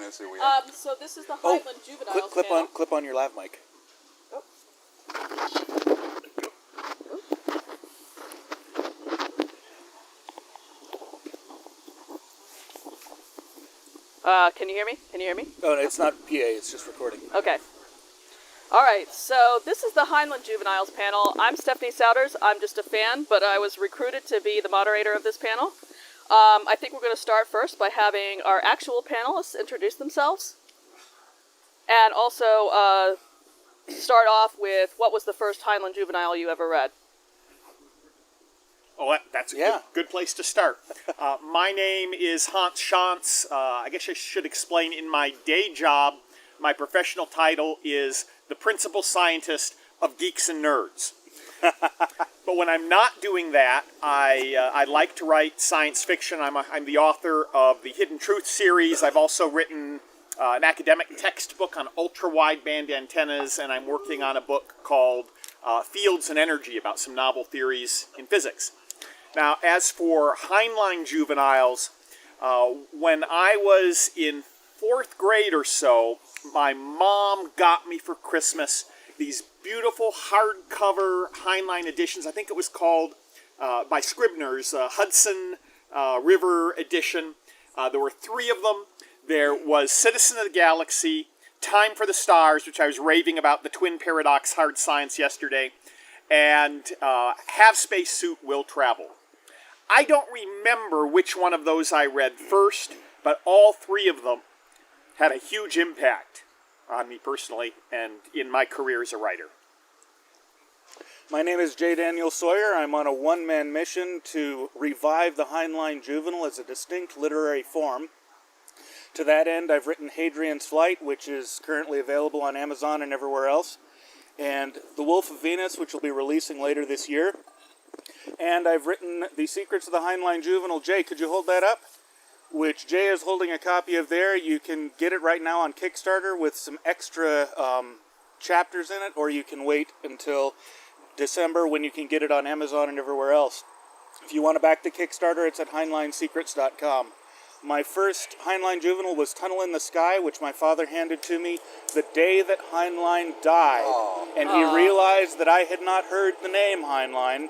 is who we are. So this is the Heinlein Juveniles Panel. Clip on your lav mic. Can you hear me? Can you hear me? Oh, no, it's not PA. It's just recording. Okay. All right, so this is the Heinlein Juveniles Panel. I'm Stephanie Souders. I'm just a fan, but I was recruited to be the moderator of this panel. I think we're going to start first by having our actual panelists introduce themselves. And also start off with what was the first Heinlein Juvenile you ever read? Oh, that's a good place to start. My name is Schantz. I guess I should explain, in my day job, my professional title is the principal scientist of Geeks and Nerds. But when I'm not doing that, I like to write science fiction. I'm the author of the Hidden Truth series. I've also written an academic textbook on ultra-wideband antennas, and I'm working on a book called Fields and Energy, about some novel theories in physics. Now, as for Heinlein Juveniles, when I was in 4th grade or so, my mom got me for Christmas these beautiful hardcover Heinlein editions. I think it was called, by Scribner's, Hudson River edition. There were 3 of them. There was Citizen of the Galaxy, Time for the Stars, which I was raving about, the twin paradox hard science yesterday, and Have Spacesuit, Will Travel. I don't remember which one of those I read first, but all 3 of them had a huge impact on me personally and in my career as a writer. My name is J. Daniel Sawyer. I'm on a one-man mission to revive the Heinlein Juvenile as a distinct literary form. To that end, I've written Hadrian's Flight, which is currently available on Amazon and everywhere else, and The Wolf of Venus, which will be releasing later this year. And I've written The Secrets of the Heinlein Juvenile. Jay, could you hold that up? Which Jay is holding a copy of there. You can get it right now on Kickstarter with some extra chapters in it, or you can wait until December when you can get it on Amazon and everywhere else. If you want to back the Kickstarter, it's at HeinleinSecrets.com. My first Heinlein Juvenile was Tunnel in the Sky, which my father handed to me the day that Heinlein died. And he realized that I had not heard the name Heinlein.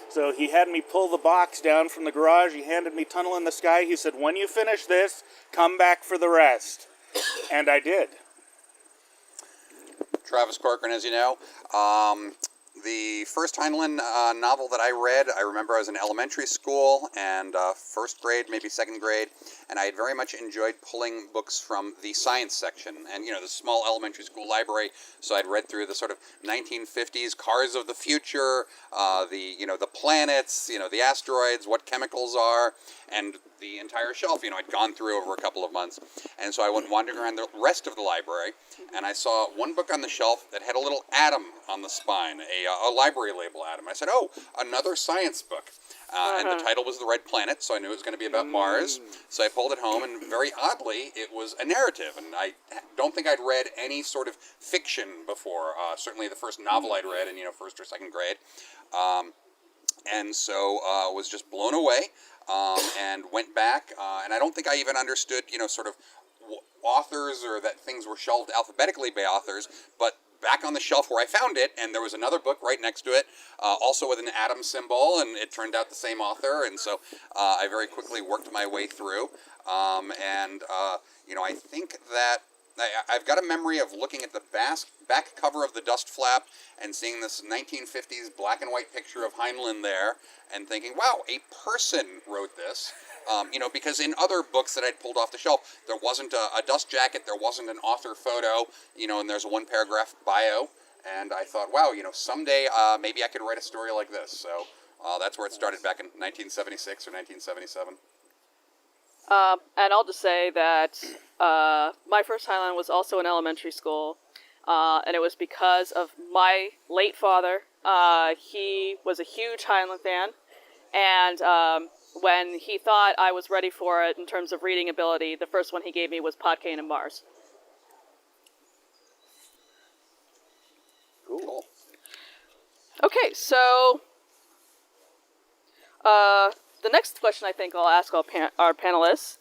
So he had me pull the box down from the garage. He handed me Tunnel in the Sky. He said, when you finish this, come back for the rest. And I did. Travis Corcoran, as you know. The first Heinlein novel that I read, I remember I was in elementary school and 1st grade, maybe 2nd grade, and I had very much enjoyed pulling books from the science section and, the small elementary school library. So I'd read through the sort of 1950s Cars of the Future, the planets, the asteroids, what chemicals are, and the entire shelf, I'd gone through over a couple of months. And so I went wandering around the rest of the library, and I saw one book on the shelf that had a little atom on the spine, a library label atom. I said, oh, another science book. And the title was The Red Planet, so I knew it was going to be about Mars. So I pulled it home, and very oddly, it was a narrative. And I don't think I'd read any sort of fiction before. Certainly the first novel I'd read in, 1st or 2nd grade. And so was just blown away. And went back, and I don't think I even understood, sort of authors or that things were shelved alphabetically by authors, but back on the shelf where I found it, and there was another book right next to it, also with an atom symbol, and it turned out the same author, and so I very quickly worked my way through, I think that I've got a memory of looking at the back cover of the dust flap and seeing this 1950s black and white picture of Heinlein there and thinking, wow, a person wrote this. Because in other books that I'd pulled off the shelf, there wasn't a dust jacket, there wasn't an author photo, and there's a 1-paragraph bio. And I thought, wow, someday maybe I could write a story like this. So that's where it started back in 1976 or 1977. And I'll just say that my first Heinlein was also in elementary school, and it was because of my late father. He was a huge Heinlein fan, and when he thought I was ready for it in terms of reading ability, the first one he gave me was Podkayne and Mars. Cool. Okay, so the next question I think I'll ask our panelists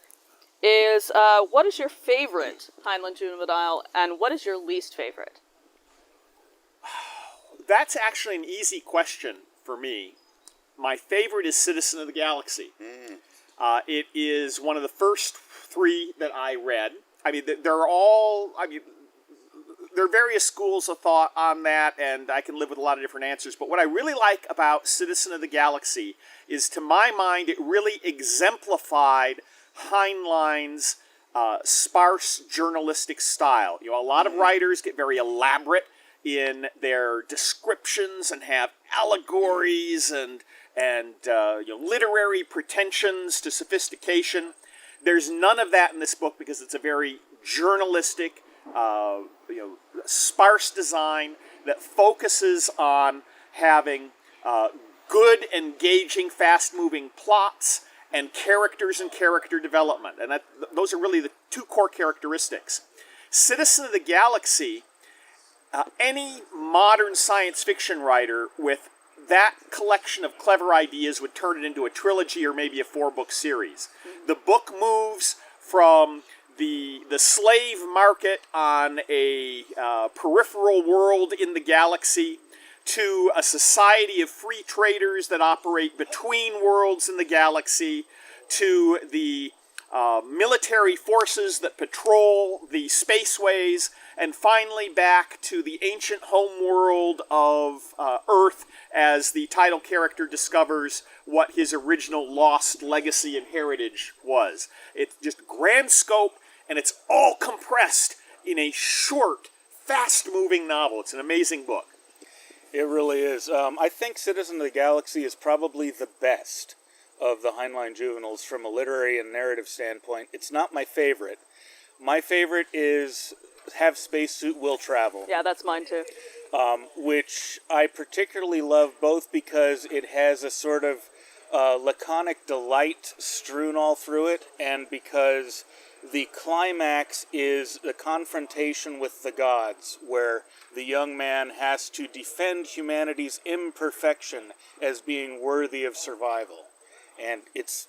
is what is your favorite Heinlein Juvenile and what is your least favorite? That's actually an easy question for me. My favorite is Citizen of the Galaxy. It is one of the first 3 that I read. I mean, they're all, there are various schools of thought on that, and I can live with a lot of different answers. But what I really like about Citizen of the Galaxy is, to my mind, it really exemplified Heinlein's sparse journalistic style. You know, a lot of writers get very elaborate in their descriptions and have allegories and literary pretensions to sophistication. There's none of that in this book because it's a very journalistic, sparse design that focuses on having good, engaging, fast-moving plots and characters and character development. And those are really the 2 core characteristics. Citizen of the Galaxy, any modern science fiction writer with that collection of clever ideas would turn it into a trilogy or maybe a 4-book series. The book moves from the slave market on a peripheral world in the galaxy to a society of free traders that operate between worlds in the galaxy, to the military forces that patrol the spaceways, and finally back to the ancient homeworld of Earth as the title character discovers what his original lost legacy and heritage was. It's just grand scope, and it's all compressed in a short, fast-moving novel. It's an amazing book. It really is. I think Citizen of the Galaxy is probably the best of the Heinlein Juveniles from a literary and narrative standpoint. It's not my favorite. My favorite is Have Spacesuit Will Travel. Yeah, that's mine too. Which I particularly love both because it has a sort of laconic delight strewn all through it, and because the climax is the confrontation with the gods, where the young man has to defend humanity's imperfection as being worthy of survival. And it's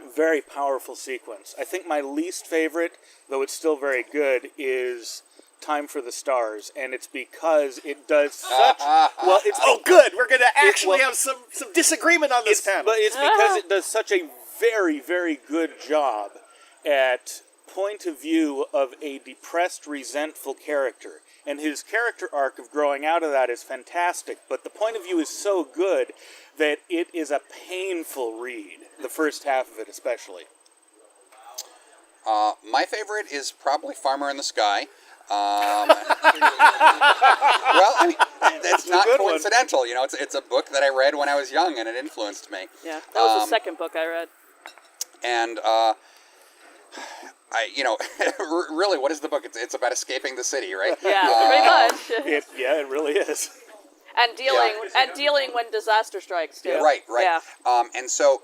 a very powerful sequence. I think my least favorite, though it's still very good, is Time for the Stars, and it's because it does such... well, it's... Oh, good! We're going to actually have some disagreement on this panel. But it's because it does such a very, very good job at point of view of a depressed, resentful character. And his character arc of growing out of that is fantastic, but the point of view is so good that it is a painful read, the first half of it especially. My favorite is probably Farmer in the Sky. Well, I mean, it's not coincidental. One. You know, it's a book that I read when I was young, and it influenced me. Yeah, that was the second book I read. And really, what is the book? It's about escaping the city, right? Yeah, pretty much. It really is. And dealing when disaster strikes too. Right. Yeah. And so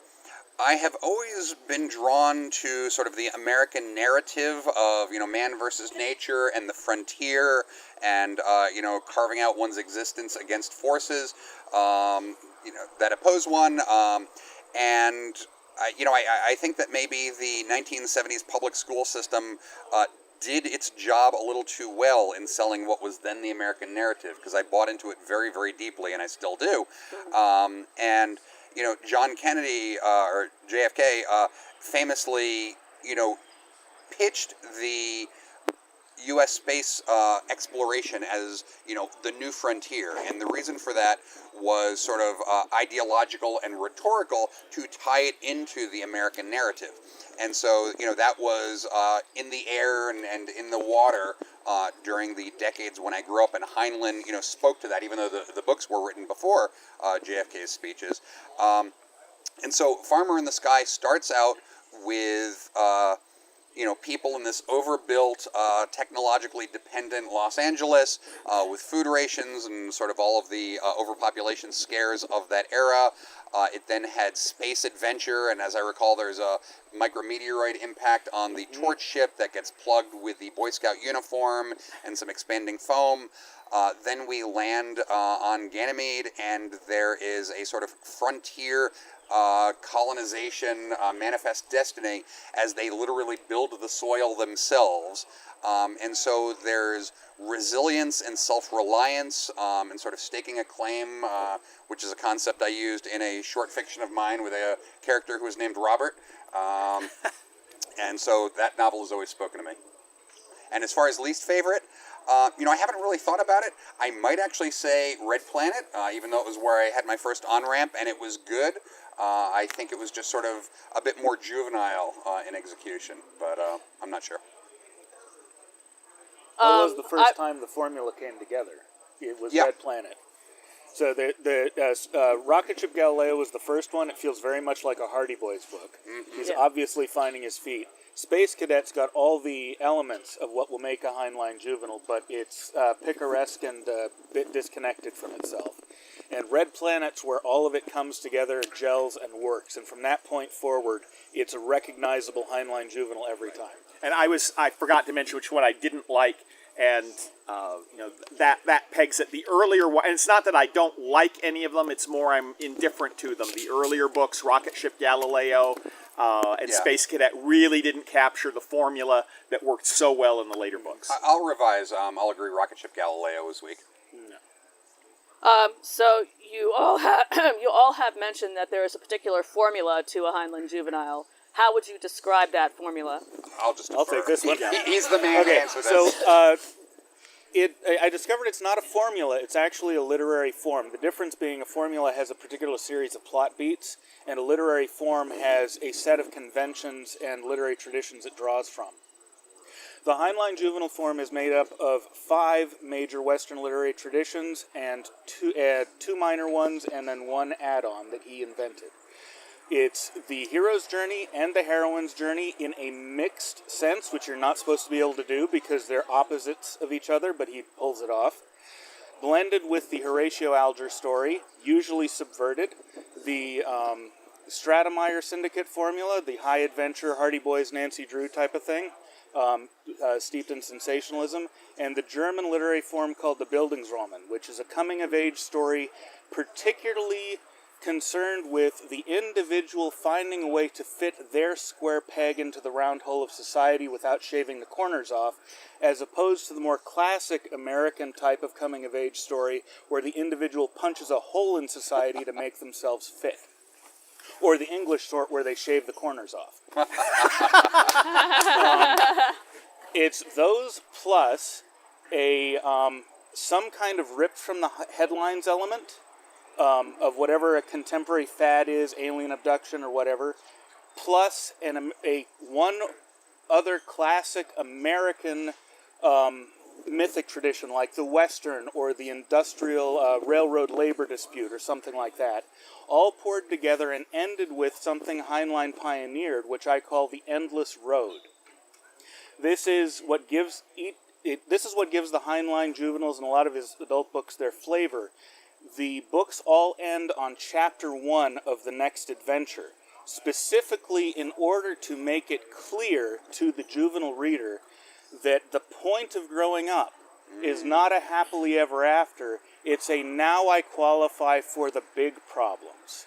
I have always been drawn to sort of the American narrative of, man versus nature and the frontier and, carving out one's existence against forces, that oppose one. And I think that maybe the 1970s public school system did its job a little too well in selling what was then the American narrative, because I bought into it very, very deeply, and I still do. And John Kennedy, or JFK, famously, pitched the U.S. space exploration as, the new frontier. And the reason for that was sort of ideological and rhetorical to tie it into the American narrative. And so, that was in the air and in the water during the decades when I grew up. And Heinlein, spoke to that, even though the books were written before JFK's speeches. And so Farmer in the Sky starts out with... people in this overbuilt, technologically dependent Los Angeles with food rations and sort of all of the overpopulation scares of that era. It then had space adventure, and as I recall, there's a micrometeoroid impact on the torch ship that gets plugged with the Boy Scout uniform and some expanding foam. Then we land on Ganymede, and there is a sort of frontier colonization manifest destiny as they literally build the soil themselves. And so there's resilience and self-reliance and sort of staking a claim, which is a concept I used in a short fiction of mine with a character who was named Robert. And so that novel has always spoken to me. And as far as least favorite, I haven't really thought about it. I might actually say Red Planet, even though it was where I had my first on-ramp and it was good. I think it was just sort of a bit more juvenile in execution, but I'm not sure. That was the first time the formula came together. It was Red Planet. So the Rocket Ship Galileo was the first one. It feels very much like a Hardy Boys book. Mm-hmm. He's obviously finding his feet. Space Cadet's got all the elements of what will make a Heinlein Juvenile, but it's picaresque and a bit disconnected from itself. And Red Planet's where all of it comes together, gels, and works. And from that point forward, it's a recognizable Heinlein Juvenile every time. And I forgot to mention which one I didn't like, and that pegs it. The earlier one, and it's not that I don't like any of them; it's more I'm indifferent to them. The earlier books, Rocket Ship Galileo and Space Cadet, really didn't capture the formula that worked so well in the later books. I'll revise. I'll agree. Rocket Ship Galileo was weak. So you all have mentioned that there is a particular formula to a Heinlein Juvenile. How would you describe that formula? I'll take this one. He's the man to answer this. So I discovered it's not a formula. It's actually a literary form. The difference being a formula has a particular series of plot beats, and a literary form has a set of conventions and literary traditions it draws from. The Heinlein Juvenile form is made up of 5 major Western literary traditions and 2 minor ones, and then 1 add-on that he invented. It's the hero's journey and the heroine's journey in a mixed sense, which you're not supposed to be able to do because they're opposites of each other, but he pulls it off. Blended with the Horatio Alger story, usually subverted. The Stratemeyer Syndicate formula, the high adventure, Hardy Boys, Nancy Drew type of thing, steeped in sensationalism, and the German literary form called the Bildungsroman, which is a coming-of-age story particularly concerned with the individual finding a way to fit their square peg into the round hole of society without shaving the corners off, as opposed to the more classic American type of coming-of-age story where the individual punches a hole in society to make themselves fit. Or the English sort where they shave the corners off. It's those plus a some kind of ripped from the headlines element of whatever a contemporary fad is, alien abduction or whatever, plus one other classic American mythic tradition like the Western or the industrial railroad labor dispute or something like that, all poured together and ended with something Heinlein pioneered, which I call the endless road. This is what gives the Heinlein Juveniles and a lot of his adult books their flavor. The books all end on chapter 1 of the next adventure, specifically in order to make it clear to the juvenile reader that the point of growing up is not a happily ever after, it's a now I qualify for the big problems.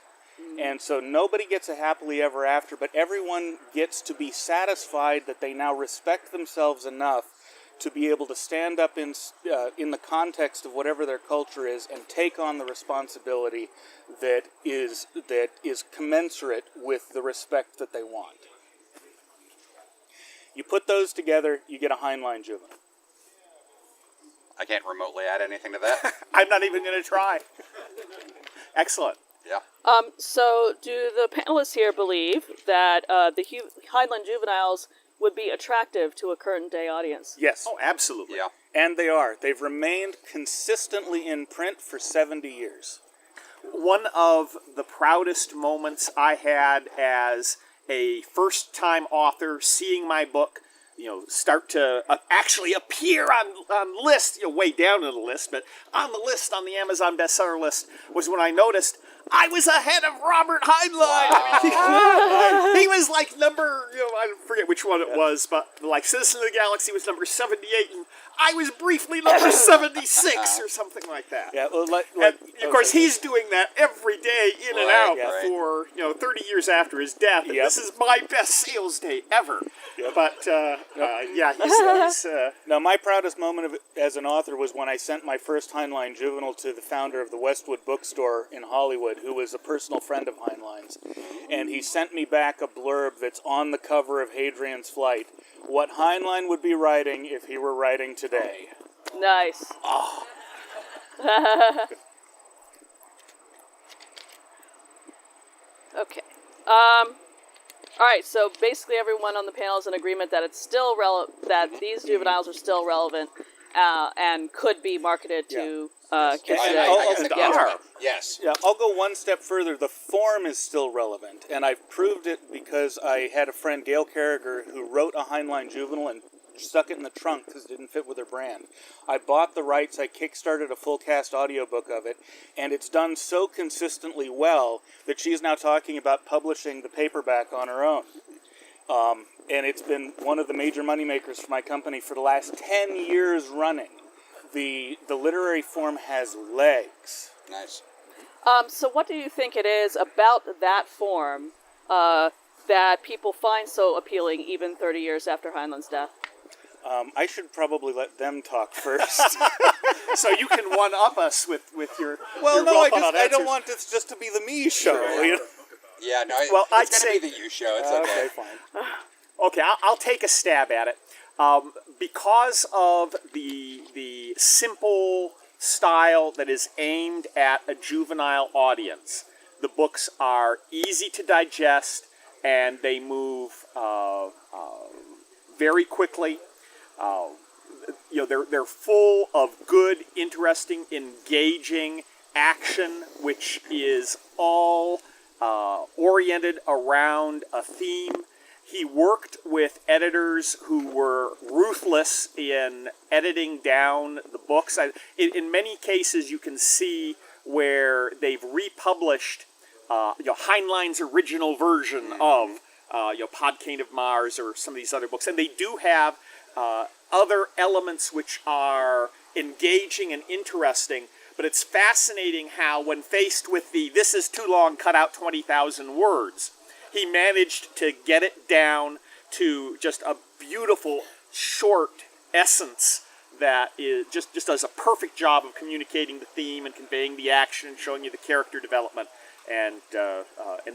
And so nobody gets a happily ever after, but everyone gets to be satisfied that they now respect themselves enough to be able to stand up in the context of whatever their culture is and take on the responsibility that is commensurate with the respect that they want. You put those together, you get a Heinlein Juvenile. I can't remotely add anything to that. I'm not even going to try. Excellent. Yeah. So do the panelists here believe that the Heinlein Juveniles would be attractive to a current-day audience? Yes. Oh, absolutely. Yeah. And they are. They've remained consistently in print for 70 years. One of the proudest moments I had as a first-time author, seeing my book, start to actually appear on lists, way down in the list, but on the list, on the Amazon bestseller list, was when I noticed I was ahead of Robert Heinlein. Wow. He was like number, I forget which one it was, but like Citizen of the Galaxy was number 78, and I was briefly number 76 or something like that. Yeah, well, And of course, he's doing that every day in and Right, out yeah. for 30 years after his death. And Yep. this is my best sales day ever. Yep. But yeah, he's Now, my proudest moment as an author was when I sent my first Heinlein Juvenile to the founder of the Westwood Bookstore in Hollywood, who was a personal friend of Heinlein's. And he sent me back a blurb that's on the cover of Hadrian's Flight. What Heinlein would be writing if he were writing today. Nice. Okay. All right. So basically, everyone on the panel is in agreement that it's still that these juveniles are still relevant and could be marketed to kids And today. I think yeah. they are. Yes. Yeah, I'll go one step further. The form is still relevant, and I've proved it because I had a friend, Gail Carragher, who wrote a Heinlein Juvenile and stuck it in the trunk because it didn't fit with her brand. I bought the rights, I kickstarted a full cast audiobook of it, and it's done so consistently well that she's now talking about publishing the paperback on her own. And it's been one of the major moneymakers for my company for the last 10 years running. The literary form has legs. Nice. So what do you think it is about that form that people find so appealing even 30 years after Heinlein's death? I should probably let them talk first. so you can one up us with your. Well, your no, well thought out I don't answers. want this just to be the me show. You know? Yeah, no, Well, I'd it's say- going to be the you show. It's okay. Okay, fine. Okay, I'll take a stab at it. Because of the simple style that is aimed at a juvenile audience, the books are easy to digest and they move very quickly. They're full of good, interesting, engaging action, which is all oriented around a theme. He worked with editors who were ruthless in editing down the books. In many cases, you can see where they've republished Heinlein's original version of Podkayne of Mars or some of these other books. And they do have other elements which are engaging and interesting, but it's fascinating how when faced with this is too long, cut out 20,000 words, he managed to get it down to just a beautiful, short essence that is just does a perfect job of communicating the theme and conveying the action and showing you the character development and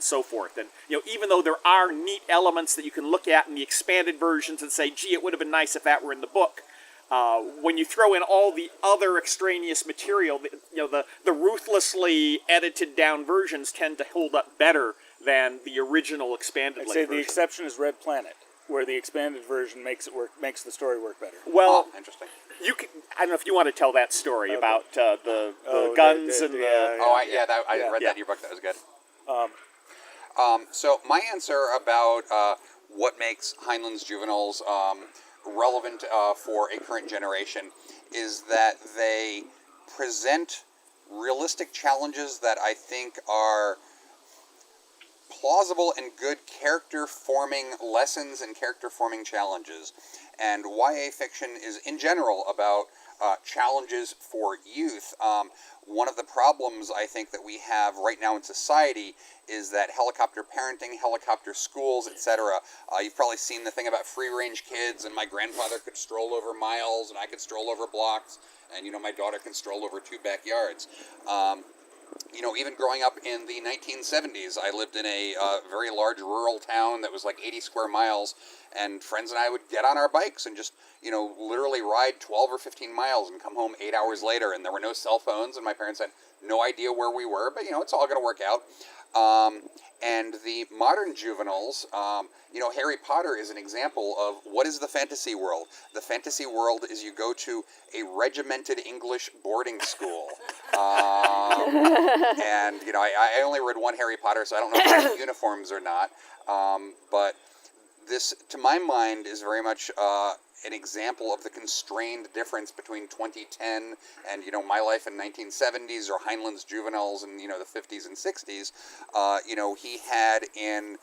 so forth. And even though there are neat elements that you can look at in the expanded versions and say, gee, it would have been nice if that were in the book, when you throw in all the other extraneous material, the ruthlessly edited down versions tend to hold up better than the original expanded I'd say version. the exception is Red Planet, where the expanded version makes the story work better. Well, Interesting. I don't know if you want to tell that story Okay. about the guns and the... I read that in your book. That was good. So my answer about what makes Heinlein's Juveniles relevant for a current generation is that they present realistic challenges that I think are plausible and good character-forming lessons and character-forming challenges. And YA fiction is, in general, about challenges for youth. One of the problems I think that we have right now in society is that helicopter parenting, helicopter schools, etc. You've probably seen the thing about free-range kids, and my grandfather could stroll over miles, and I could stroll over blocks, and my daughter can stroll over 2 backyards. Even growing up in the 1970s, I lived in a very large rural town that was like 80 square miles, and friends and I would get on our bikes and just, literally ride 12 or 15 miles and come home 8 hours later, and there were no cell phones, and my parents had no idea where we were, but, it's all going to work out. And the modern juveniles, Harry Potter is an example of what is the fantasy world. The fantasy world is you go to a regimented English boarding school. And, I only read one Harry Potter, so I don't know if they have uniforms or not. But this, to my mind, is very much an example of the constrained difference between 2010 and, my life in 1970s or Heinlein's Juveniles in, the 50s and 60s. He had in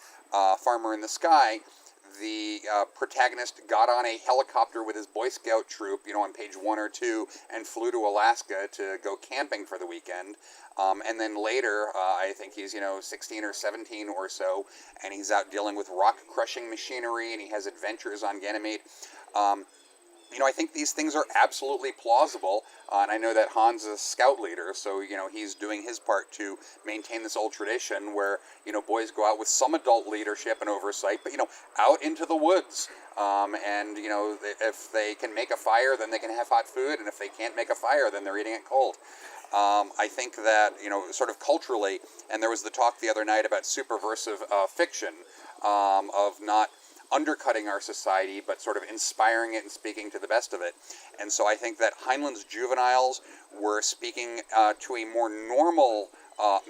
Farmer in the Sky the protagonist got on a helicopter with his Boy Scout troop, on page 1 or 2, and flew to Alaska to go camping for the weekend. And then later, I think he's, 16 or 17 or so, and he's out dealing with rock-crushing machinery, and he has adventures on Ganymede. I think these things are absolutely plausible, and I know that Hans is a scout leader, so, he's doing his part to maintain this old tradition where, boys go out with some adult leadership and oversight, but, out into the woods. And, if they can make a fire, then they can have hot food, and if they can't make a fire, then they're eating it cold. I think that, sort of culturally, and there was the talk the other night about superversive fiction, of not undercutting our society, but sort of inspiring it and speaking to the best of it. And so I think that Heinlein's Juveniles were speaking to a more normal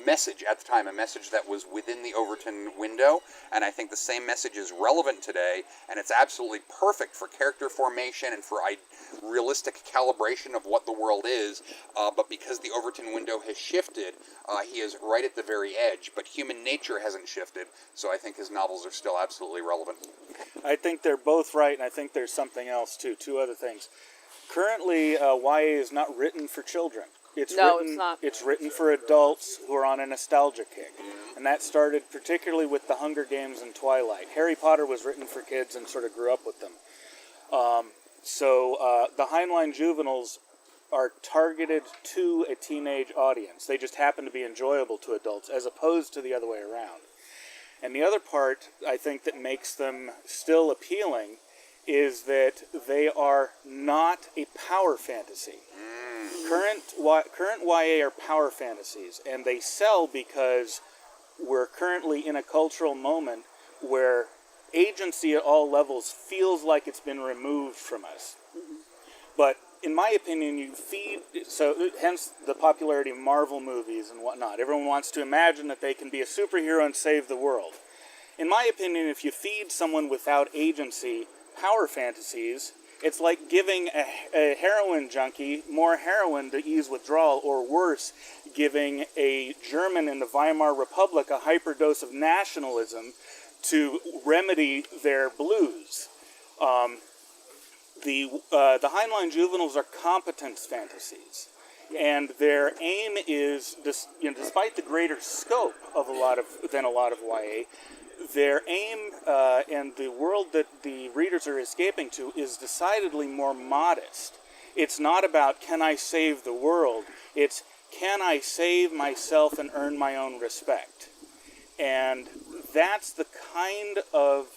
message at the time, a message that was within the Overton window, and I think the same message is relevant today, and it's absolutely perfect for character formation and for realistic calibration of what the world is, but because the Overton window has shifted, he is right at the very edge, but human nature hasn't shifted, so I think his novels are still absolutely relevant. I think they're both right, and I think there's something else too. Two other things. Currently, YA is not written for children. It's not. It's written for adults who are on a nostalgia kick. And that started particularly with the Hunger Games and Twilight. Harry Potter was written for kids and sort of grew up with them. So the Heinlein Juveniles are targeted to a teenage audience. They just happen to be enjoyable to adults, as opposed to the other way around. And the other part, I think, that makes them still appealing is that they are not a power fantasy. Current YA are power fantasies, and they sell because we're currently in a cultural moment where agency at all levels feels like it's been removed from us. But in my opinion, hence the popularity of Marvel movies and whatnot. Everyone wants to imagine that they can be a superhero and save the world. In my opinion, if you feed someone without agency power fantasies, it's like giving a heroin junkie more heroin to ease withdrawal, or worse, giving a German in the Weimar Republic a hyperdose of nationalism to remedy their blues. The Heinlein Juveniles are competence fantasies, and their aim is, despite the greater scope of a lot of YA, their aim and the world that the readers are escaping to is decidedly more modest. It's not about, can I save the world? It's, can I save myself and earn my own respect? And that's the kind of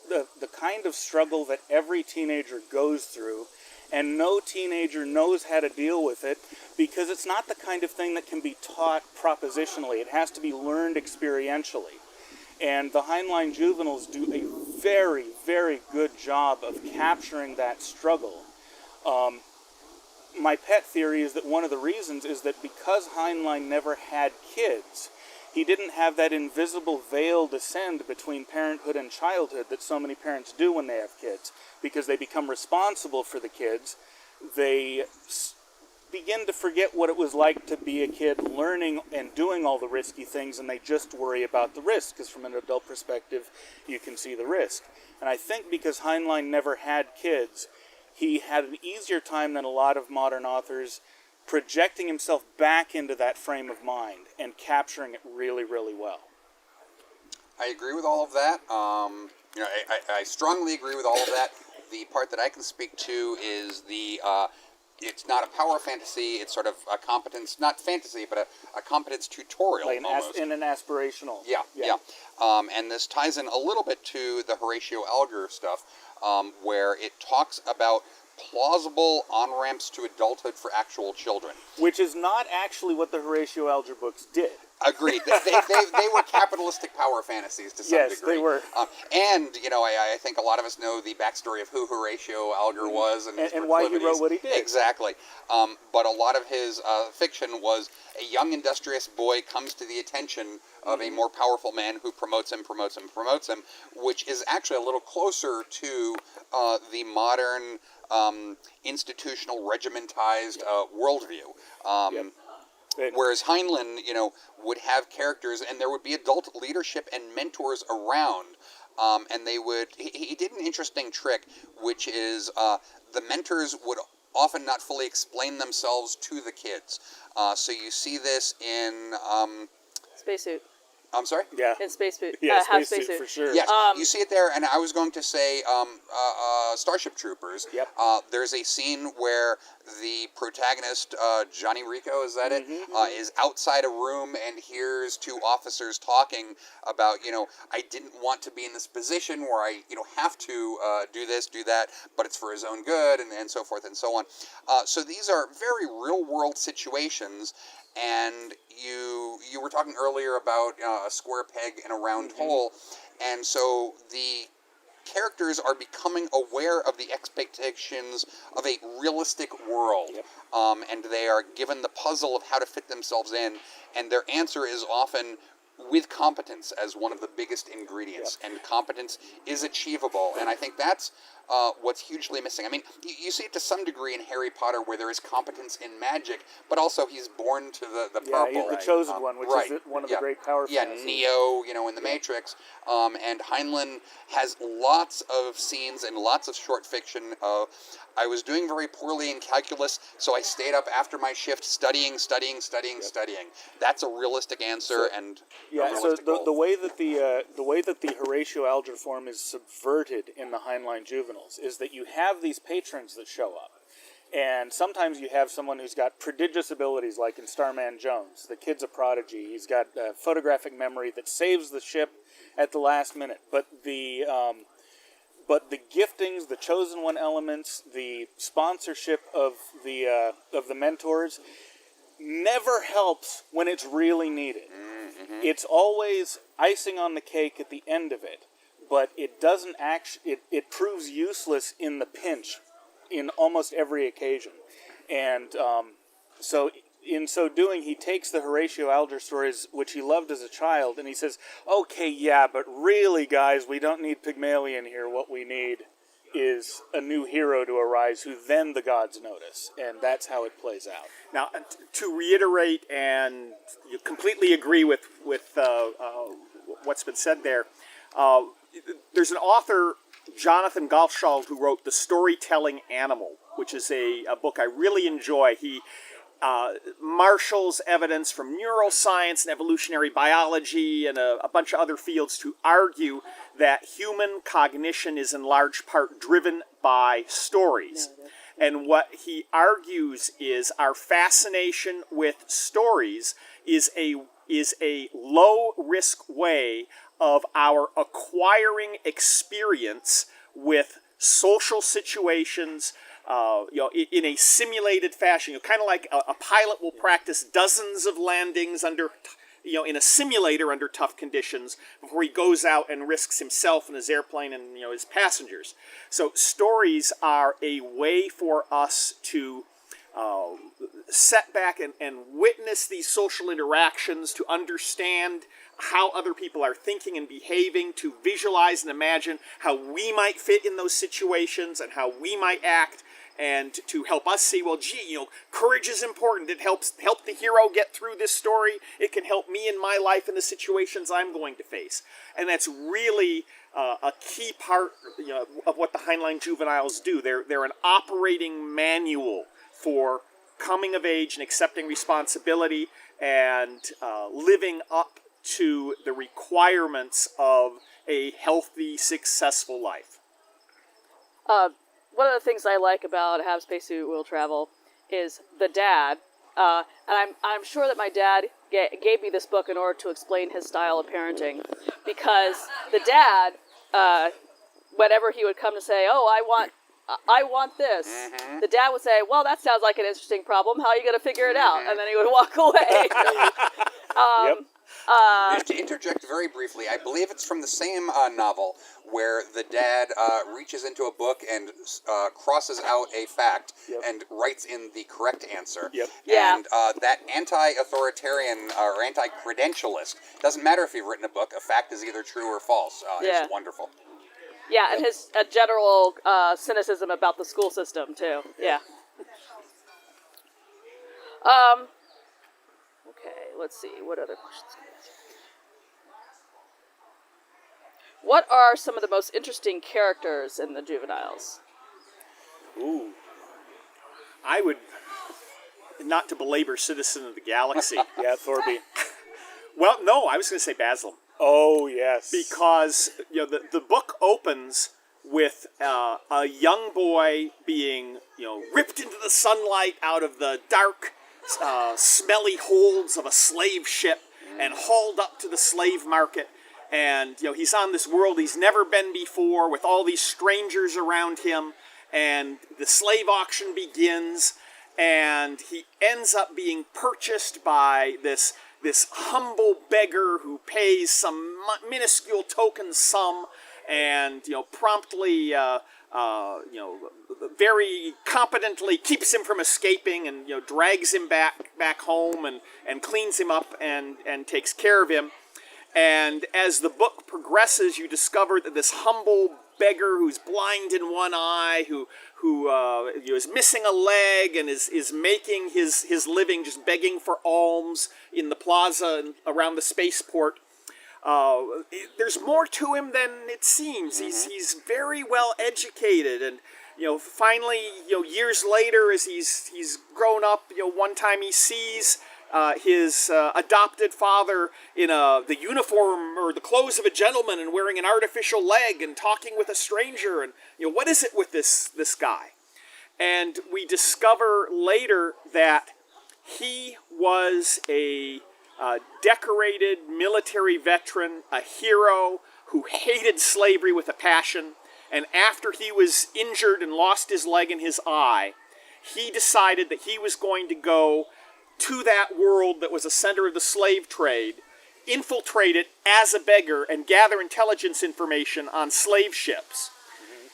the kind of struggle that every teenager goes through, and no teenager knows how to deal with it, because it's not the kind of thing that can be taught propositionally. It has to be learned experientially. And the Heinlein Juveniles do a very, very good job of capturing that struggle. My pet theory is that one of the reasons is that because Heinlein never had kids, he didn't have that invisible veil descend between parenthood and childhood that so many parents do when they have kids. Because they become responsible for the kids, they begin to forget what it was like to be a kid learning and doing all the risky things, and they just worry about the risk, because from an adult perspective, you can see the risk. And I think because Heinlein never had kids, he had an easier time than a lot of modern authors projecting himself back into that frame of mind and capturing it really, really well. I agree with all of that. I strongly agree with all of that. The part that I can speak to is it's not a power fantasy, it's sort of a competence, not fantasy, but a competence tutorial almost. In an aspirational. Yeah. And this ties in a little bit to the Horatio Alger stuff, where it talks about plausible on-ramps to adulthood for actual children. Which is not actually what the Horatio Alger books did. Agreed. They were capitalistic power fantasies to some degree. Yes, they were. And, I think a lot of us know the backstory of who Horatio Alger was and why he wrote what he did. Exactly. But a lot of his fiction was a young, industrious boy comes to the attention of a more powerful man who promotes him, which is actually a little closer to the modern institutional, regimentized worldview. Whereas Heinlein, would have characters, and there would be adult leadership and mentors around, and they would. He did an interesting trick, which is the mentors would often not fully explain themselves to the kids. So you see this in. Spacesuit. I'm sorry? Yeah. In Spacesuit. Yeah, Half spacesuit for sure. Yes, you see it there, and I was going to say Starship Troopers. Yep. There's a scene where the protagonist, Johnny Rico, is that it? Is outside a room and hears two officers talking about, I didn't want to be in this position where I, have to do this, do that, but it's for his own good, and so forth and so on. So these are very real-world situations. And you were talking earlier about a square peg in a round hole, and so the characters are becoming aware of the expectations of a realistic world, and they are given the puzzle of how to fit themselves in, and their answer is often with competence as one of the biggest ingredients, and competence is achievable, and I think that's what's hugely missing. I mean, you see it to some degree in Harry Potter, where there is competence in magic, but also he's born to the purple. He's the chosen one, which is one of the great power fantasies. Neo, in the Matrix, and Heinlein has lots of scenes and lots of short fiction. I was doing very poorly in calculus, so I stayed up after my shift studying. That's a realistic answer, and so the way that the Horatio algebra form is subverted in the Heinlein Juveniles is that you have these patrons that show up, and sometimes you have someone who's got prodigious abilities, like in Starman Jones. The kid's a prodigy. He's got photographic memory that saves the ship at the last minute. But the giftings, the chosen one elements, the sponsorship of the mentors never helps when it's really needed. It's always icing on the cake at the end of it, but it doesn't it proves useless in the pinch in almost every occasion. And so in so doing, he takes the Horatio Alger stories, which he loved as a child, and he says, okay, yeah, but really, guys, we don't need Pygmalion here. What we need is a new hero to arise who then the gods notice, and that's how it plays out. Now, to reiterate and you completely agree with what's been said there, there's an author, Jonathan Gottschall, who wrote The Storytelling Animal, which is a book I really enjoy. He marshals evidence from neuroscience and evolutionary biology and a bunch of other fields to argue that human cognition is in large part driven by stories. And what he argues is our fascination with stories is a low-risk way of our acquiring experience with social situations, in a simulated fashion. Kind of like a pilot will practice dozens of landings under, in a simulator under tough conditions before he goes out and risks himself and his airplane and, his passengers. So stories are a way for us to set back and witness these social interactions, to understand how other people are thinking and behaving, to visualize and imagine how we might fit in those situations and how we might act, and to help us see, well, gee, courage is important. It help the hero get through this story. It can help me in my life in the situations I'm going to face. And that's really a key part of what the Heinlein Juveniles do. They're an operating manual for coming of age and accepting responsibility and living up to the requirements of a healthy, successful life. One of the things I like about Have Spacesuit Will Travel is the dad, and I'm sure that my dad gave me this book in order to explain his style of parenting, because the dad, whenever he would come to say, oh, I want this, the dad would say, well, that sounds like an interesting problem. How are you going to figure it out? And then he would walk away. Just to interject very briefly, I believe it's from the same novel where the dad reaches into a book and crosses out a fact and writes in the correct answer. And that anti-authoritarian or anti-credentialist, doesn't matter if you've written a book, a fact is either true or false. It's wonderful. Yeah, and his general cynicism about the school system, too. Yeah. Okay, let's see. What other questions can we ask? What are some of the most interesting characters in the juveniles? Ooh. I would, not to belabor Citizen of the Galaxy. Yeah, Thorby. Well, no, I was going to say Basilisk. Oh, yes. Because the book opens with a young boy being ripped into the sunlight out of the dark, smelly holds of a slave ship and hauled up to the slave market. And he's on this world he's never been before with all these strangers around him. And the slave auction begins, and he ends up being purchased by this humble beggar who pays some minuscule token sum, and promptly, very competently keeps him from escaping, and drags him back home, and cleans him up, and takes care of him. And as the book progresses, you discover that this humble beggar who's blind in one eye, who is missing a leg and is making his living just begging for alms in the plaza around the spaceport. There's more to him than it seems. He's very well educated, and finally, years later, as he's grown up, one time he sees his adopted father in the uniform or the clothes of a gentleman and wearing an artificial leg and talking with a stranger, and what is it with this guy? And we discover later that he was a decorated military veteran, a hero who hated slavery with a passion, and after he was injured and lost his leg and his eye, he decided that he was going to go to that world that was a center of the slave trade, infiltrate it as a beggar, and gather intelligence information on slave ships.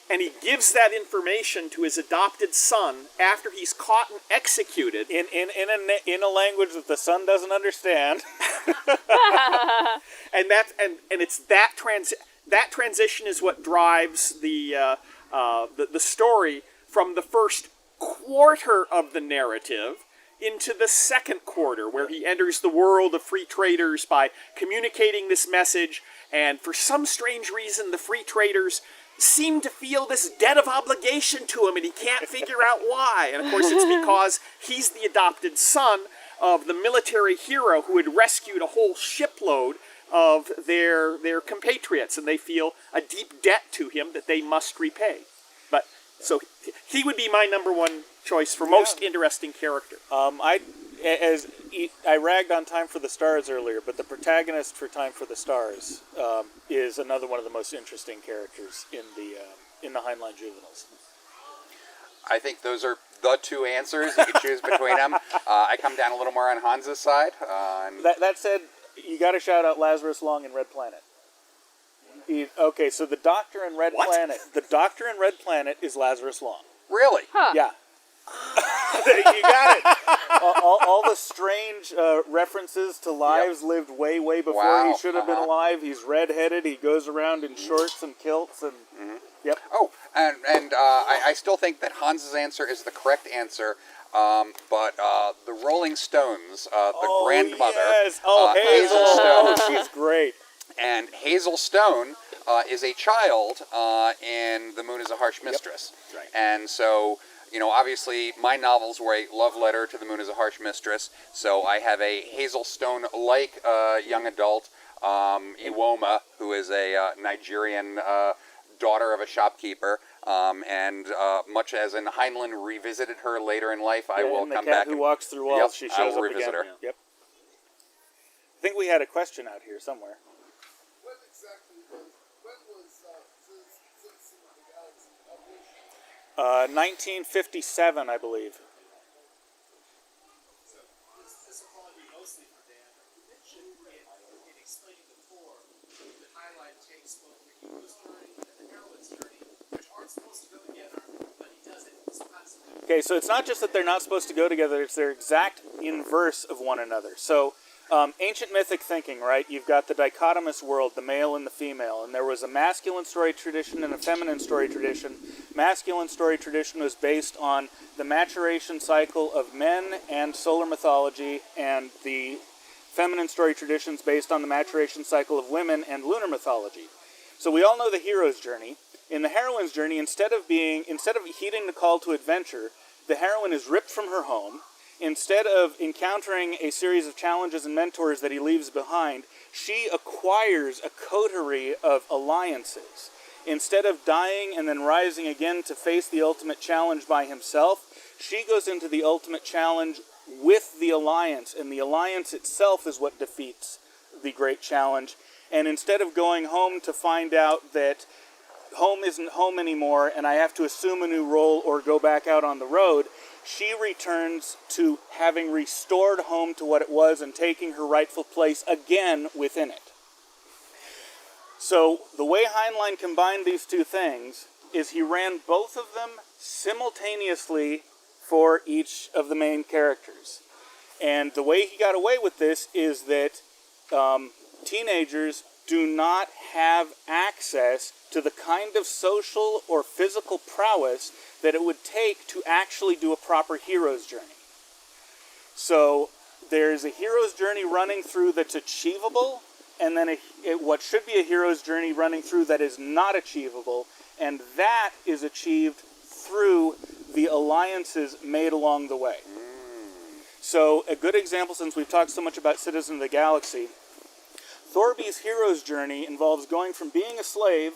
And he gives that information to his adopted son after he's caught and executed. In a language that the son doesn't understand. And it's that transition is what drives the story from the first quarter of the narrative into the second quarter, where he enters the world of free traders by communicating this message, and for some strange reason the free traders seem to feel this debt of obligation to him, and he can't figure out why. And of course it's because he's the adopted son of the military hero who had rescued a whole shipload of their compatriots, and they feel a deep debt to him that they must repay. But so he would be my number one choice for most interesting character. I ragged on Time for the Stars earlier, but the protagonist for Time for the Stars is another one of the most interesting characters in the Heinlein Juveniles. I think those are the two answers. You could choose between them. I come down a little more on Hans's side. That said, you got to shout out Lazarus Long in Red Planet. Okay, so the Doctor in Red Planet. The Doctor in Red Planet is Lazarus Long. Really? Huh. Yeah. You got it. All the strange references to lives lived way before he should have been alive. He's redheaded. He goes around in shorts and kilts, and yep. Oh, and I still think that Hans's answer is the correct answer. But the Rolling Stones, the grandmother, yes. Hazel Stone. Oh, she's great. And Hazel Stone is a child in The Moon is a Harsh Mistress. Yep. Right. And so, obviously my novels were a love letter to The Moon is a Harsh Mistress. So I have a Hazel Stone-like young adult, Iwoma, who is a Nigerian daughter of a shopkeeper. And much as in Heinlein revisited her later in life, I will come back. Who walks through walls, she I shows will up revisit again. her. Yep. I think we had a question out here somewhere. When was Citizen of the Galaxy published? 1957, I believe. So this will probably be mostly for Dan. You mentioned in explaining before that Heinlein takes both the hero's journey and the heroine's journey, which aren't supposed to go together, but he does it constantly. Okay, so it's not just that they're not supposed to go together, it's their exact inverse of one another. So, ancient mythic thinking, right? You've got the dichotomous world, the male and the female, and there was a masculine story tradition and a feminine story tradition. Masculine story tradition was based on the maturation cycle of men and solar mythology, and the feminine story traditions based on the maturation cycle of women and lunar mythology. So we all know the hero's journey. In the heroine's journey, instead of heeding the call to adventure, the heroine is ripped from her home. Instead of encountering a series of challenges and mentors that he leaves behind, she acquires a coterie of alliances. Instead of dying and then rising again to face the ultimate challenge by himself, she goes into the ultimate challenge with the alliance, and the alliance itself is what defeats the great challenge. And instead of going home to find out that home isn't home anymore and I have to assume a new role or go back out on the road, she returns to having restored home to what it was and taking her rightful place again within it. So the way Heinlein combined these two things is he ran both of them simultaneously for each of the main characters. And the way he got away with this is that teenagers do not have access to the kind of social or physical prowess that it would take to actually do a proper hero's journey. So there's a hero's journey running through that's achievable, and then what should be a hero's journey running through that is not achievable, and that is achieved through the alliances made along the way. So a good example, since we've talked so much about Citizen of the Galaxy, Thorby's hero's journey involves going from being a slave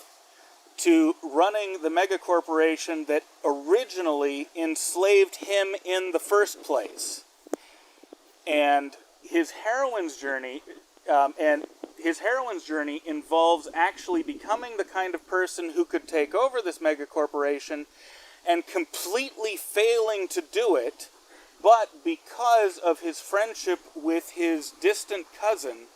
to running the megacorporation that originally enslaved him in the first place. And his heroine's journey, involves actually becoming the kind of person who could take over this megacorporation and completely failing to do it, but because of his friendship with his distant cousin,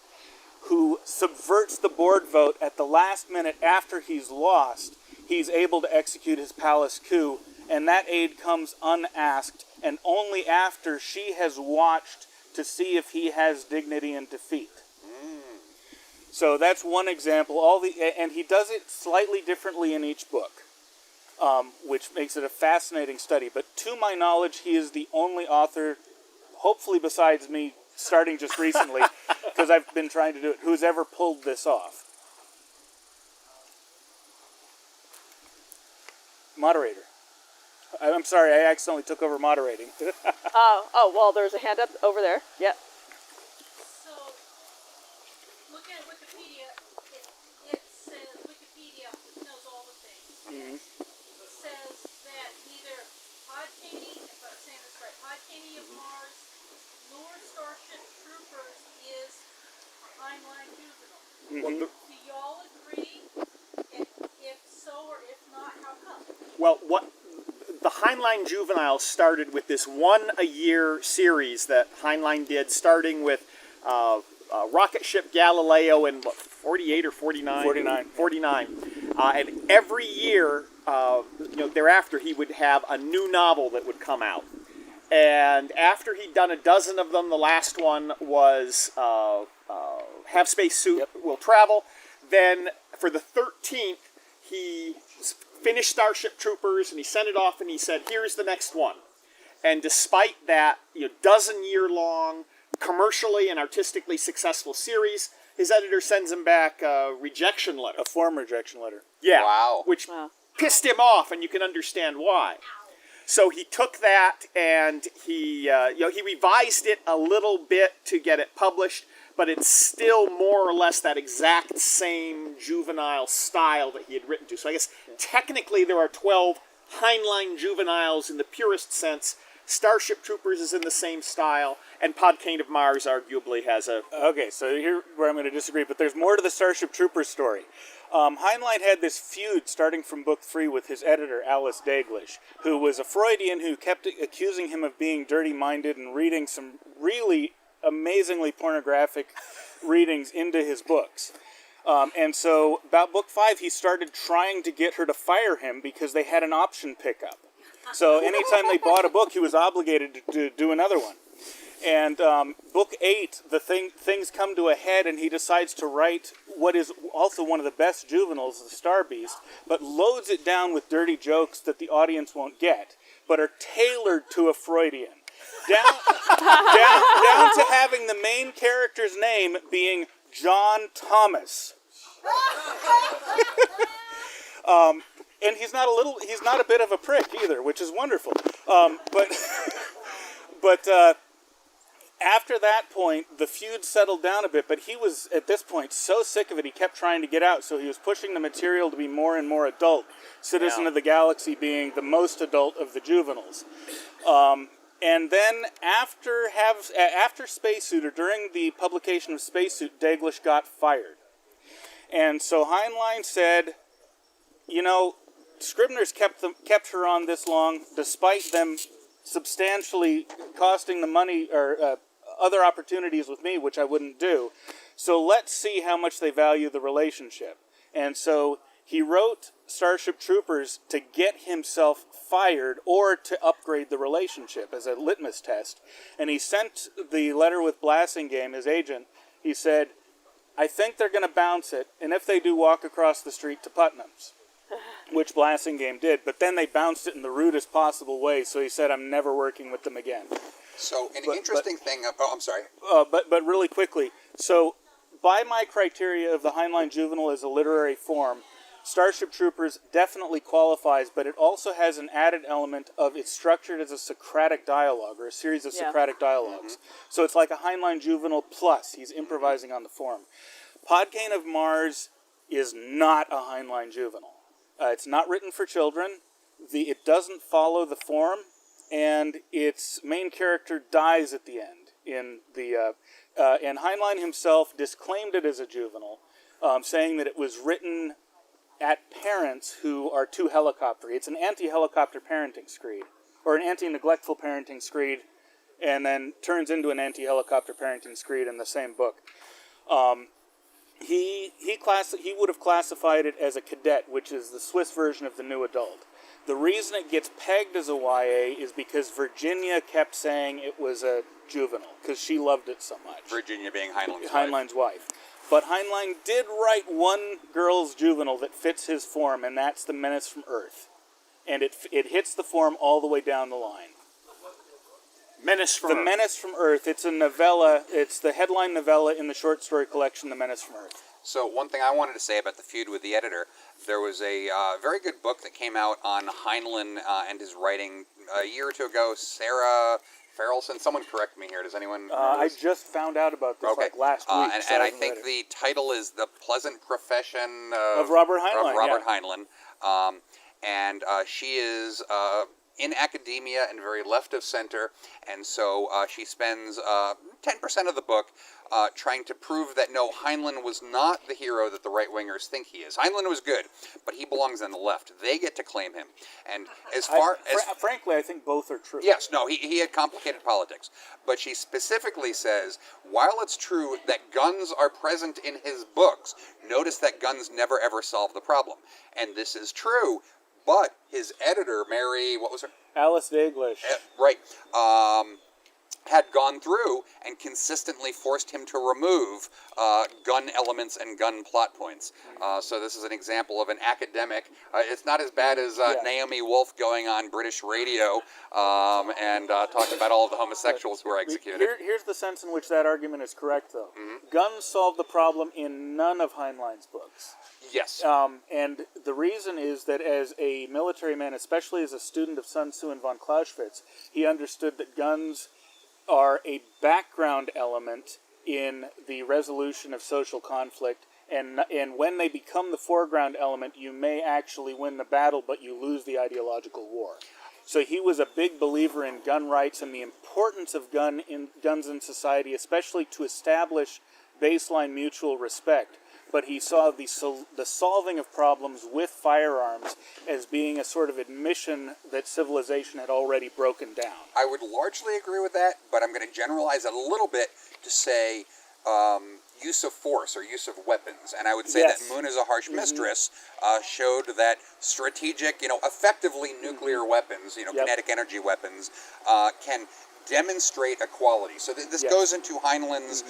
who subverts the board vote at the last minute after he's lost, he's able to execute his palace coup, and that aid comes unasked, and only after she has watched to see if he has dignity in defeat. So that's one example. And he does it slightly differently in each book, which makes it a fascinating study. But to my knowledge, he is the only author, hopefully besides me, starting just recently, because I've been trying to do it, who's ever pulled this off. Moderator. I'm sorry, I accidentally took over moderating. Well, there's a hand up over there. Yeah. So, looking at Wikipedia, it says Wikipedia knows all the things. It says that neither Podcaney, if I'm saying this right, Podcaney of Mars, nor Starship Troopers is a Heinlein juvenile. Do y'all agree? If so, or if not, how come? Well, the Heinlein Juveniles started with this one-a-year series that Heinlein did, starting with rocket ship Galileo in 48 or 49? 49. 49. And every year, thereafter, he would have a new novel that would come out. And after he'd done a dozen of them, the last one was Have Space Suit, Will Travel. Then for the 13th, he finished Starship Troopers, and he sent it off, and he said, here's the next one. And despite that, dozen-year-long, commercially and artistically successful series, his editor sends him back a rejection letter. A form rejection letter. Yeah, Wow. which pissed him off, and you can understand why. So he took that and he revised it a little bit to get it published, but it's still more or less that exact same juvenile style that he had written to. So I guess technically there are 12 Heinlein Juveniles in the purest sense. Starship Troopers is in the same style, and Podcaney of Mars arguably has a... Okay, so here where I'm going to disagree, but there's more to the Starship Troopers story. Heinlein had this feud starting from book 3 with his editor, Alice Daglish, who was a Freudian who kept accusing him of being dirty-minded and reading some really amazingly pornographic readings into his books. And so about book 5, he started trying to get her to fire him because they had an option pickup. So anytime they bought a book, he was obligated to do another one. And book 8, things come to a head, and he decides to write what is also one of the best juveniles, the Star Beast, but loads it down with dirty jokes that the audience won't get, but are tailored to a Freudian. Down to having the main character's name being John Thomas. And he's not a bit of a prick either, which is wonderful. But after that point, the feud settled down a bit, but he was, at this point, so sick of it, he kept trying to get out, so he was pushing the material to be more and more adult, Citizen of the Galaxy being the most adult of the juveniles. And then after Spacesuit, or during the publication of Spacesuit, Daglish got fired. And so Heinlein said, you know, Scribner's kept her on this long, despite them substantially costing the money or other opportunities with me, which I wouldn't do. So let's see how much they value the relationship. And so he wrote Starship Troopers to get himself fired or to upgrade the relationship as a litmus test. And he sent the letter with Blassingame, his agent. He said, I think they're going to bounce it, and if they do, walk across the street to Putnam's, which Blassingame did. But then they bounced it in the rudest possible way, so he said, I'm never working with them again. So an interesting thing. Oh, I'm sorry. But really quickly, so by my criteria of the Heinlein Juvenile as a literary form, Starship Troopers definitely qualifies, but it also has an added element of it's structured as a Socratic dialogue, or a series of Socratic dialogues. So it's like a Heinlein Juvenile plus. He's improvising on the form. Podkayne of Mars is not a Heinlein Juvenile. It's not written for children. It doesn't follow the form, and its main character dies at the end. And Heinlein himself disclaimed it as a juvenile, saying that it was written at parents who are too helicoptery. It's an anti-helicopter parenting screed, or an anti-neglectful parenting screed, and then turns into an anti-helicopter parenting screed in the same book. He would have classified it as a cadet, which is the Swiss version of the new adult. The reason it gets pegged as a YA is because Virginia kept saying it was a juvenile, because she loved it so much. Virginia being Heinlein's wife. But Heinlein did write one girl's juvenile that fits his form, and that's The Menace from Earth. And it hits the form all the way down the line. Menace from Earth. The Menace from Earth. It's a novella. It's the headline novella in the short story collection, The Menace from Earth. So one thing I wanted to say about the feud with the editor, there was a very good book that came out on Heinlein and his writing a year or two ago. Sarah Farrelson, someone correct me here. Does anyone remember I this? just found out about this last week. And I think the title is The Pleasant Profession of Robert Heinlein. Of Robert Heinlein. And she is in academia and very left of center, and so she spends 10% of the book trying to prove that no, Heinlein was not the hero that the right-wingers think he is. Heinlein was good, but he belongs on the left. They get to claim him. And frankly, I think both are true. Yes, no, he had complicated politics. But she specifically says, while it's true that guns are present in his books, notice that guns never ever solve the problem. And this is true, but his editor, Mary, what was her? Alice Daglish. Right. Had gone through and consistently forced him to remove gun elements and gun plot points. So this is an example of an academic. It's not as bad as Naomi Wolf going on British radio and talking about all of the homosexuals who were executed. Here's the sense in which that argument is correct, though. Guns solve the problem in none of Heinlein's books. Yes. And the reason is that as a military man, especially as a student of Sun Tzu and von Clausewitz, he understood that guns are a background element in the resolution of social conflict, and when they become the foreground element, you may actually win the battle, but you lose the ideological war. So he was a big believer in gun rights and the importance of guns in society, especially to establish baseline mutual respect. But he saw the solving of problems with firearms as being a sort of admission that civilization had already broken down. I would largely agree with that, but I'm going to generalize it a little bit to say use of force or use of weapons. And I would say that Moon is a Harsh Mistress showed that strategic, effectively nuclear weapons, kinetic energy weapons, can demonstrate equality. So this Yes. goes into Heinlein's,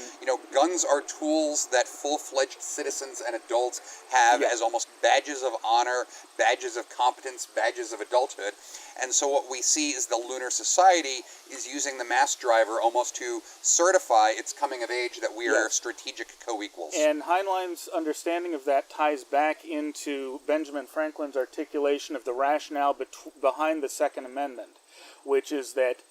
guns are tools that full-fledged citizens and adults have Yeah. as almost badges of honor, badges of competence, badges of adulthood. And so what we see is the Lunar Society is using the mass driver almost to certify its coming of age that we are Yes. strategic co-equals. And Heinlein's understanding of that ties back into Benjamin Franklin's articulation of the rationale behind the Second Amendment, which is that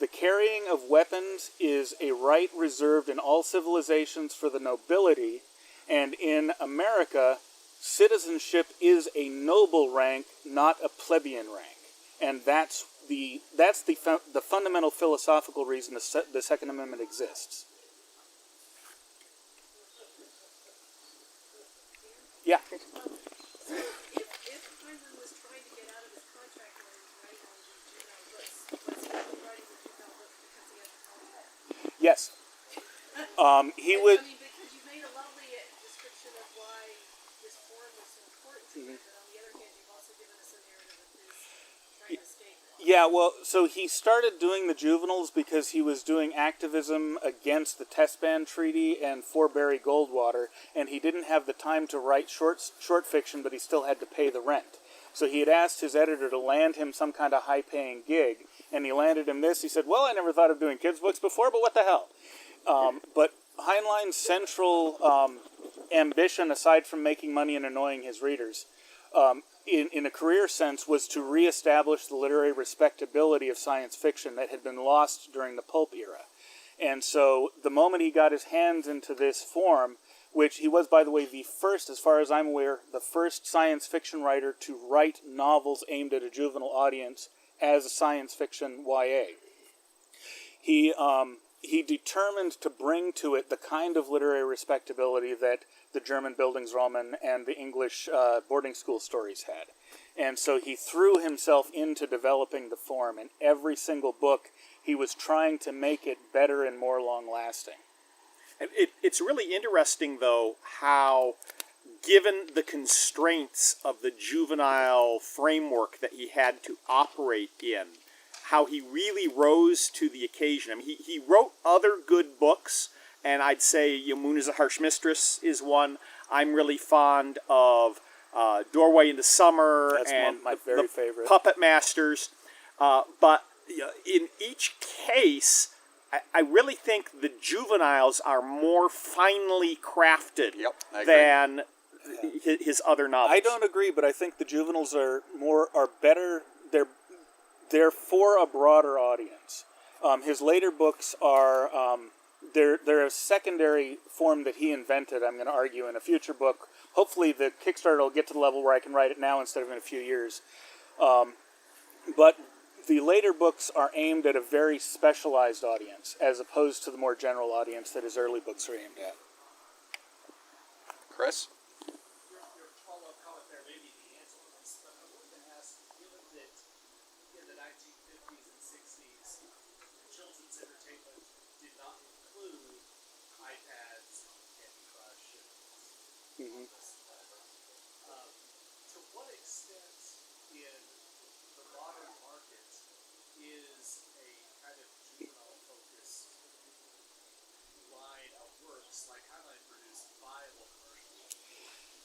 the carrying of weapons is a right reserved in all civilizations for the nobility, and in America, citizenship is a noble rank, not a plebeian rank. And that's the fundamental philosophical reason the Second Amendment exists. Yeah. If Heinlein was trying to get out of his contract when he was writing all these juvenile books, was he only writing the juvenile books because he had the contract? Yes. He would. I mean, because you made a lovely description of why this form was so important to him, but on the other hand, you've also given us a narrative of his trying to escape. Yeah, well, so he started doing the juveniles because he was doing activism against the Test Ban Treaty and for Barry Goldwater, and he didn't have the time to write short fiction, but he still had to pay the rent. So he had asked his editor to land him some kind of high-paying gig, and he landed him this. He said, well, I never thought of doing kids' books before, but what the hell? But Heinlein's central ambition, aside from making money and annoying his readers, in a career sense, was to reestablish the literary respectability of science fiction that had been lost during the pulp era. And so the moment he got his hands into this form, which he was, by the way, the first, as far as I'm aware, the first science fiction writer to write novels aimed at a juvenile audience as a science fiction YA. He determined to bring to it the kind of literary respectability that the German Bildungsroman and the English boarding school stories had. And so he threw himself into developing the form. In every single book, he was trying to make it better and more long-lasting. And it's really interesting, though, how, given the constraints of the juvenile framework that he had to operate in, how he really rose to the occasion. I mean, he wrote other good books, and I'd say Moon is a Harsh Mistress is one. I'm really fond of Doorway into Summer. That's and one of my very favorite. Puppet Masters. But in each case, I really think the juveniles are more finely crafted I agree. than his other novels. I don't agree, but I think the juveniles are better. They're for a broader audience. His later books are they're a secondary form that he invented. I'm going to argue in a future book. Hopefully, the Kickstarter will get to the level where I can write it now instead of in a few years. But the later books are aimed at a very specialized audience, as opposed to the more general audience that his early books are aimed at. Chris? Your follow-up comment there may be the answer to this, but I wanted to ask, given that in the 1950s and 60s, children's entertainment did not include iPads, Candy Crush, and to what extent in the modern market is a kind of juvenile-focused line of works like Heinlein produced viable commercials?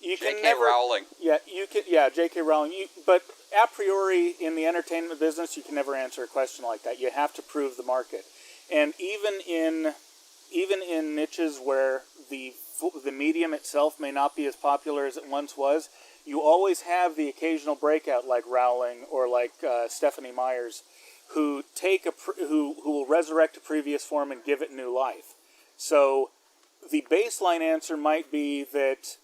You can J.K. never. Rowling. J.K. Rowling. But a priori, in the entertainment business, you can never answer a question like that. You have to prove the market, and even in niches where the medium itself may not be as popular as it once was, you always have the occasional breakout like Rowling or like Stephanie Meyers, who who will resurrect a previous form and give it new life. So the baseline answer might be that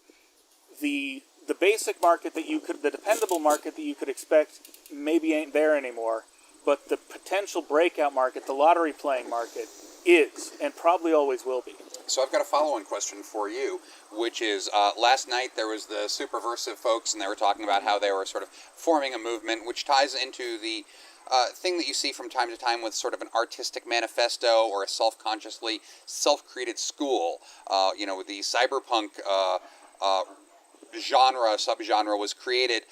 the basic market the dependable market that you could expect maybe ain't there anymore, but the potential breakout market, the lottery playing market, is and probably always will be. So I've got a follow-on question for you, which is, last night there was the Superversive folks, and they were talking about how they were sort of forming a movement, which ties into the thing that you see from time to time with sort of an artistic manifesto or a self-consciously self-created school. With the cyberpunk subgenre was created,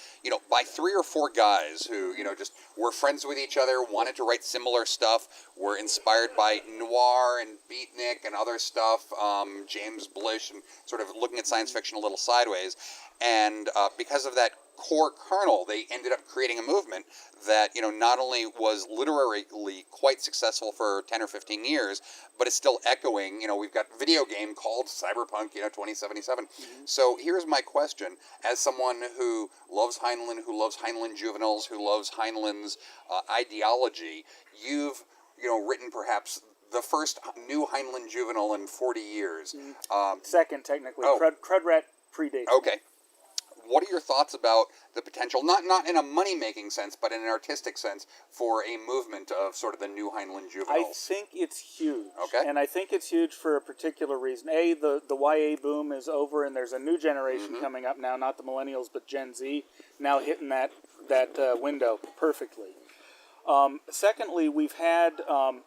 by 3 or 4 guys who, just were friends with each other, wanted to write similar stuff, were inspired by noir and beatnik and other stuff, James Blish, and sort of looking at science fiction a little sideways. And because of that core kernel, they ended up creating a movement that, not only was literarily quite successful for 10 or 15 years, but is still echoing. We've got a video game called Cyberpunk, 2077. So here's my question. As someone who loves Heinlein, who loves Heinlein Juveniles, who loves Heinlein's ideology, you've, written perhaps the first new Heinlein Juvenile in 40 years. Second, technically. Oh. Crudrat predates. Okay. What are your thoughts about the potential, not in a money-making sense, but in an artistic sense, for a movement of sort of the new Heinlein I Juveniles? think it's huge. Okay. And I think it's huge for a particular reason. A, the YA boom is over, and there's a new generation coming up now, not the millennials, but Gen Z, now hitting that window perfectly. Secondly, we've had,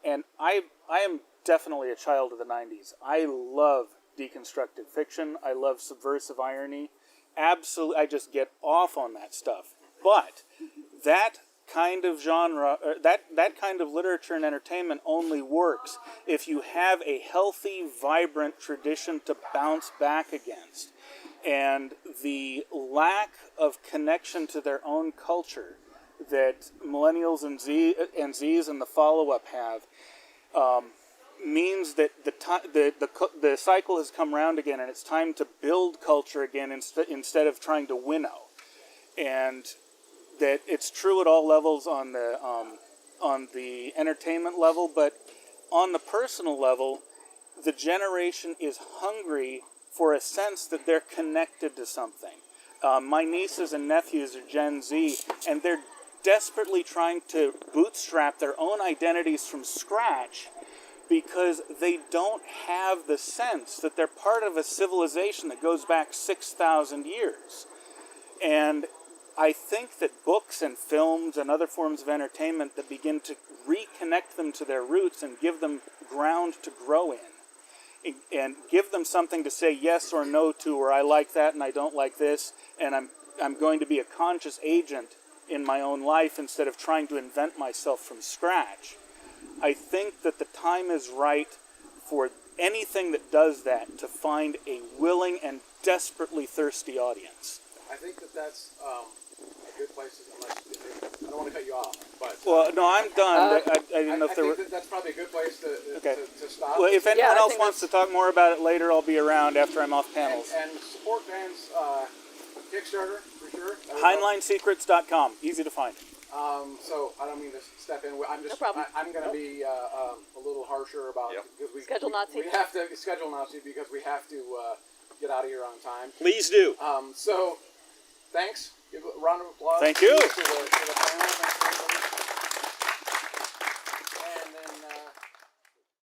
and I am definitely a child of the 90s. I love deconstructed fiction. I love subversive irony. Absolutely, I just get off on that stuff. But that kind of genre, that kind of literature and entertainment only works if you have a healthy, vibrant tradition to bounce back against. And the lack of connection to their own culture that millennials and Zs and the follow-up have means that the cycle has come round again, and it's time to build culture again instead of trying to winnow. And that it's true at all levels on the entertainment level, but on the personal level, the generation is hungry for a sense that they're connected to something. My nieces and nephews are Gen Z, and they're desperately trying to bootstrap their own identities from scratch because they don't have the sense that they're part of a civilization that goes back 6,000 years. And I think that books and films and other forms of entertainment that begin to reconnect them to their roots and give them ground to grow in, and give them something to say yes or no to, or I like that and I don't like this, and I'm going to be a conscious agent in my own life instead of trying to invent myself from scratch. I think that the time is right for anything that does that to find a willing and desperately thirsty audience. I think that's a good place. I don't want to cut you off, but Well, no, I'm done. I didn't know if there were... think that's probably a good place Okay. to stop. Well, if anyone I else think wants to talk more about it later, I'll be around after I'm off panels. and support Van's Kickstarter for sure. HeinleinSecrets.com. Easy to find. So I don't mean to step in. I'm just. No problem. I'm going to be a little harsher about Yep. because Schedule Nazi. We have to schedule Nazi because we have to get out of here on time. Please do. So thanks. Give a round of applause. Thank you. To the panel. Thanks, everybody.